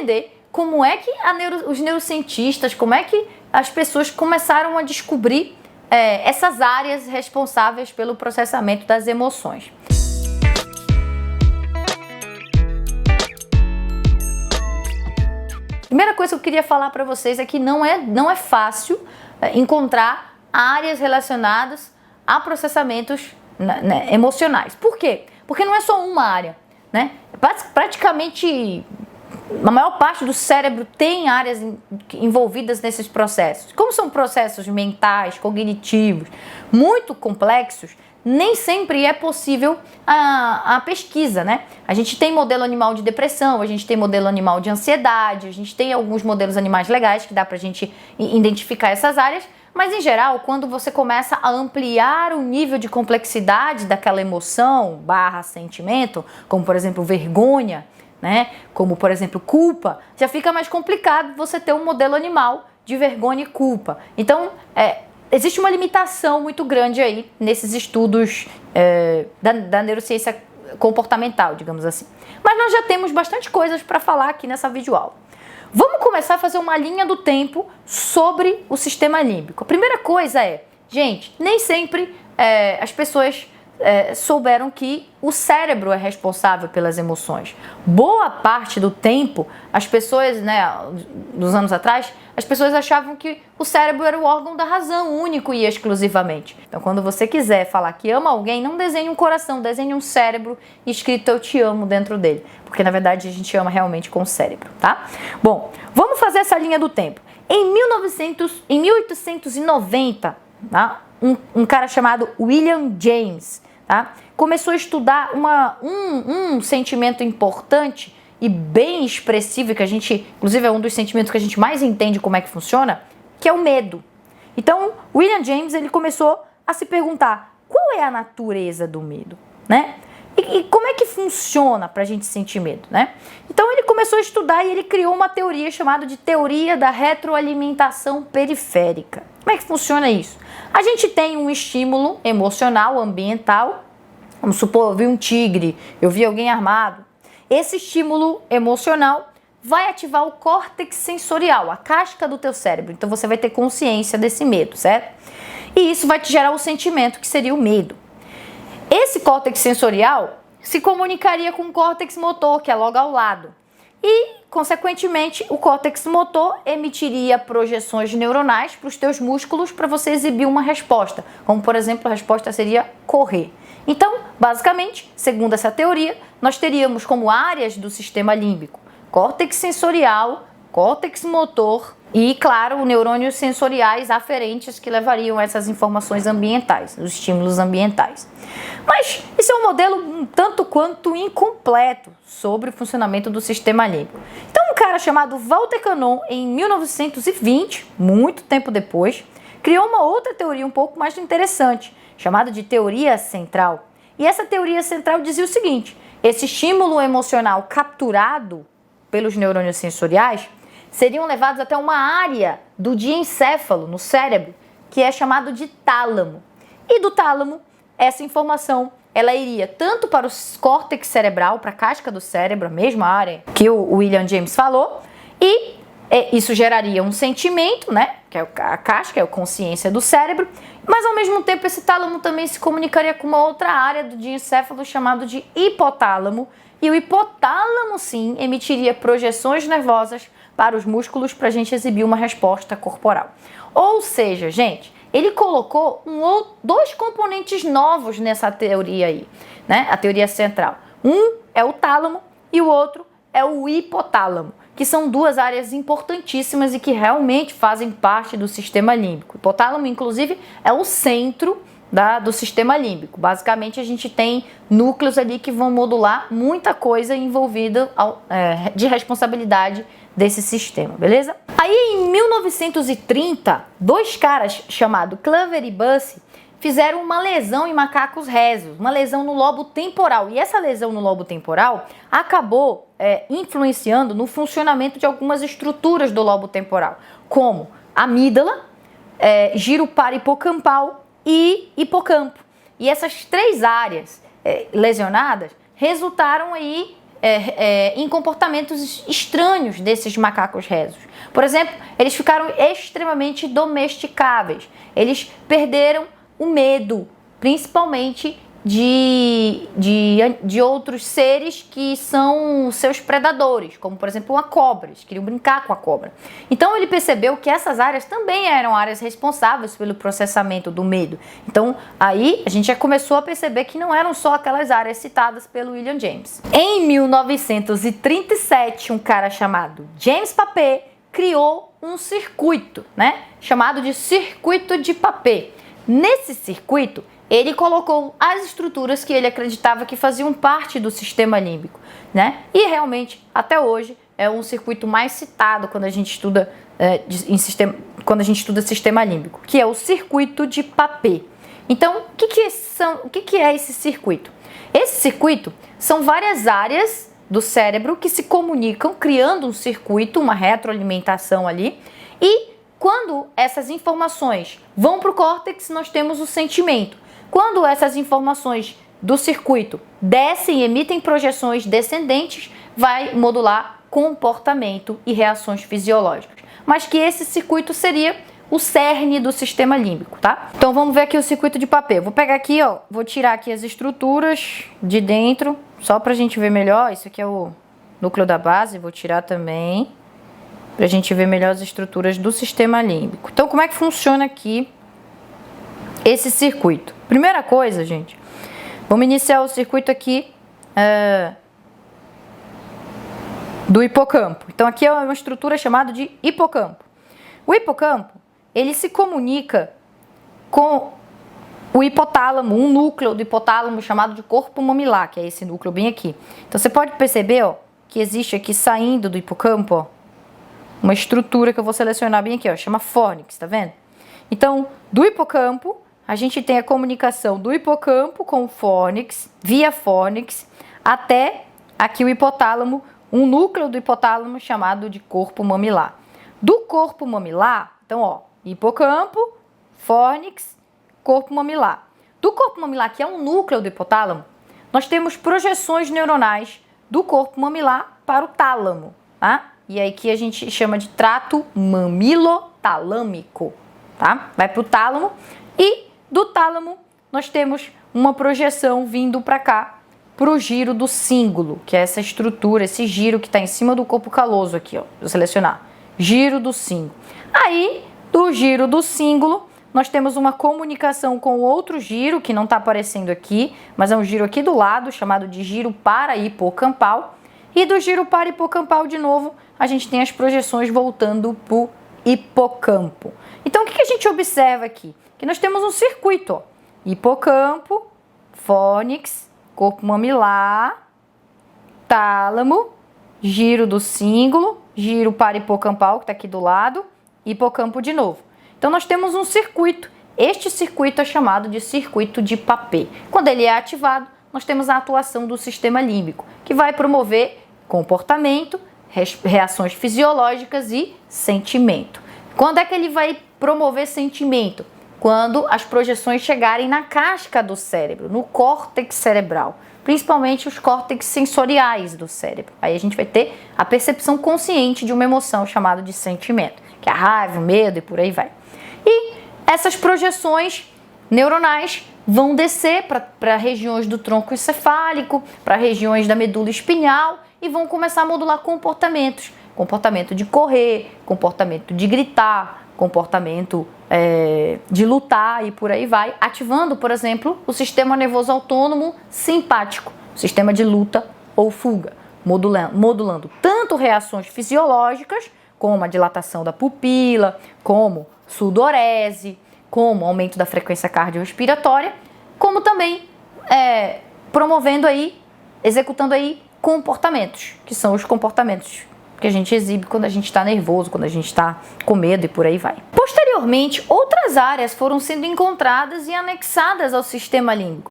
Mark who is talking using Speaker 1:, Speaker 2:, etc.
Speaker 1: entender como é que os neurocientistas, como é que as pessoas começaram a descobrir essas áreas responsáveis pelo processamento das emoções. Primeira coisa que eu queria falar para vocês é que não é fácil encontrar áreas relacionadas a processamentos emocionais. Por quê? Porque não é só uma área, né? Praticamente a maior parte do cérebro tem áreas envolvidas nesses processos. Como são processos mentais, cognitivos, muito complexos, nem sempre é possível a pesquisa, né? A gente tem modelo animal de depressão, a gente tem modelo animal de ansiedade, a gente tem alguns modelos animais legais que dá pra gente identificar essas áreas, mas em geral, quando você começa a ampliar o nível de complexidade daquela emoção / sentimento, como por exemplo vergonha, né? Como por exemplo culpa, já fica mais complicado você ter um modelo animal de vergonha e culpa. Então, existe uma limitação muito grande aí nesses estudos da neurociência comportamental, digamos assim. Mas nós já temos bastante coisas para falar aqui nessa videoaula. Vamos começar a fazer uma linha do tempo sobre o sistema límbico. A primeira coisa gente, nem sempre as pessoas souberam que o cérebro é responsável pelas emoções. Boa parte do tempo, as pessoas, dos anos atrás, as pessoas achavam que o cérebro era o órgão da razão, único e exclusivamente. Então, quando você quiser falar que ama alguém, não desenhe um coração, desenhe um cérebro escrito eu te amo dentro dele. Porque, na verdade, a gente ama realmente com o cérebro, tá? Bom, vamos fazer essa linha do tempo. Em 1890, tá? Um cara chamado William James, tá? Começou a estudar um sentimento importante e bem expressivo, que a gente, inclusive é um dos sentimentos que a gente mais entende como é que funciona, que é o medo. Então, William James, ele começou a se perguntar qual é a natureza do medo, né? E como é que funciona pra gente sentir medo, né? Então ele começou a estudar e ele criou uma teoria chamada de teoria da retroalimentação periférica. Como é que funciona isso? A gente tem um estímulo emocional, ambiental. Vamos supor, eu vi um tigre, eu vi alguém armado. Esse estímulo emocional vai ativar o córtex sensorial, a casca do teu cérebro. Então você vai ter consciência desse medo, certo? E isso vai te gerar o sentimento que seria o medo. Esse córtex sensorial se comunicaria com o córtex motor, que é logo ao lado. E, consequentemente, o córtex motor emitiria projeções neuronais para os teus músculos para você exibir uma resposta. Como, por exemplo, a resposta seria correr. Então, basicamente, segundo essa teoria, nós teríamos como áreas do sistema límbico córtex sensorial, córtex motor e, claro, neurônios sensoriais aferentes que levariam essas informações ambientais, os estímulos ambientais. Mas isso é um modelo um tanto quanto incompleto sobre o funcionamento do sistema límbico. Então, um cara chamado Walter Cannon, em 1920, muito tempo depois, criou uma outra teoria um pouco mais interessante, chamada de teoria central. E essa teoria central dizia o seguinte: esse estímulo emocional capturado pelos neurônios sensoriais seriam levados até uma área do diencéfalo, no cérebro, que é chamado de tálamo. E do tálamo, essa informação ela iria tanto para o córtex cerebral, para a casca do cérebro, a mesma área que o William James falou, e isso geraria um sentimento, né, que é a casca, é a consciência do cérebro, mas ao mesmo tempo esse tálamo também se comunicaria com uma outra área do diencéfalo chamado de hipotálamo, e o hipotálamo, sim, emitiria projeções nervosas para os músculos para a gente exibir uma resposta corporal. Ou seja, gente, ele colocou dois componentes novos nessa teoria aí, né? A teoria central. Um é o tálamo e o outro é o hipotálamo, que são duas áreas importantíssimas e que realmente fazem parte do sistema límbico. O hipotálamo, inclusive, é o centro do sistema límbico. Basicamente, a gente tem núcleos ali que vão modular muita coisa envolvida de responsabilidade desse sistema, beleza? Aí, em 1930, dois caras chamados Clover e Busse fizeram uma lesão em macacos rezos, uma lesão no lobo temporal. E essa lesão no lobo temporal acabou influenciando no funcionamento de algumas estruturas do lobo temporal, como amígdala, giro parahipocampal e hipocampo. E essas três áreas lesionadas resultaram aí em comportamentos estranhos desses macacos resos. Por exemplo, eles ficaram extremamente domesticáveis. Eles perderam o medo, principalmente de outros seres que são seus predadores, como por exemplo uma cobra. Eles queriam brincar com a cobra. Então ele percebeu que essas áreas também eram áreas responsáveis pelo processamento do medo. Então aí a gente já começou a perceber que não eram só aquelas áreas citadas pelo William James. Em 1937, um cara chamado James Papez criou um circuito, chamado de circuito de Papez. Nesse circuito, ele colocou as estruturas que ele acreditava que faziam parte do sistema límbico, E realmente, até hoje, é um circuito mais citado quando a gente estuda sistema límbico, que é o circuito de Papez. Então, o que é esse circuito? Esse circuito são várias áreas do cérebro que se comunicam, criando um circuito, uma retroalimentação ali, e quando essas informações vão para o córtex, nós temos o sentimento. Quando essas informações do circuito descem e emitem projeções descendentes, vai modular comportamento e reações fisiológicas. Mas que esse circuito seria o cerne do sistema límbico, tá? Então vamos ver aqui o circuito de Papez. Vou pegar aqui, vou tirar aqui as estruturas de dentro, só pra gente ver melhor. Isso aqui é o núcleo da base, vou tirar também, pra gente ver melhor as estruturas do sistema límbico. Então como é que funciona aqui esse circuito? Primeira coisa, gente, vamos iniciar o circuito aqui do hipocampo. Então aqui é uma estrutura chamada de hipocampo. O hipocampo, ele se comunica com o hipotálamo, um núcleo do hipotálamo chamado de corpo mamilar, que é esse núcleo bem aqui. Então você pode perceber, que existe aqui saindo do hipocampo, uma estrutura que eu vou selecionar bem aqui, chama fórnix, tá vendo? Então, do hipocampo, a gente tem a comunicação do hipocampo com o fórnix, via fórnix, até aqui o hipotálamo, um núcleo do hipotálamo chamado de corpo mamilar. Do corpo mamilar, então, hipocampo, fórnix, corpo mamilar. Do corpo mamilar, que é um núcleo do hipotálamo, nós temos projeções neuronais do corpo mamilar para o tálamo, tá? E aí que a gente chama de trato mamilotalâmico, tá? Vai para o tálamo e do tálamo nós temos uma projeção vindo para cá, para o giro do cíngulo, que é essa estrutura, esse giro que está em cima do corpo caloso aqui, vou selecionar, giro do cíngulo. Aí, do giro do cíngulo, nós temos uma comunicação com outro giro, que não está aparecendo aqui, mas é um giro aqui do lado, chamado de giro para-hipocampal. E do giro para-hipocampal, de novo, a gente tem as projeções voltando para o hipocampo. Então, o que a gente observa aqui? Que nós temos um circuito, hipocampo, fórnix, corpo mamilar, tálamo, giro do cíngulo, giro para-hipocampal, que está aqui do lado, hipocampo de novo. Então, nós temos um circuito. Este circuito é chamado de circuito de Papez. Quando ele é ativado, nós temos a atuação do sistema límbico, que vai promover comportamento, reações fisiológicas e sentimento. Quando é que ele vai promover sentimento? Quando as projeções chegarem na casca do cérebro, no córtex cerebral, principalmente os córtex sensoriais do cérebro. Aí a gente vai ter a percepção consciente de uma emoção chamada de sentimento, que é a raiva, o medo e por aí vai. E essas projeções neuronais vão descer para regiões do tronco encefálico, para regiões da medula espinhal e vão começar a modular comportamentos. Comportamento de correr, comportamento de gritar, comportamento de lutar e por aí vai, ativando, por exemplo, o sistema nervoso autônomo simpático, sistema de luta ou fuga, modulando tanto reações fisiológicas, como a dilatação da pupila, como sudorese, como aumento da frequência cardiorrespiratória, como também promovendo aí, executando aí comportamentos, que são os comportamentos que a gente exibe quando a gente está nervoso, quando a gente está com medo e por aí vai. Posteriormente, outras áreas foram sendo encontradas e anexadas ao sistema límbico.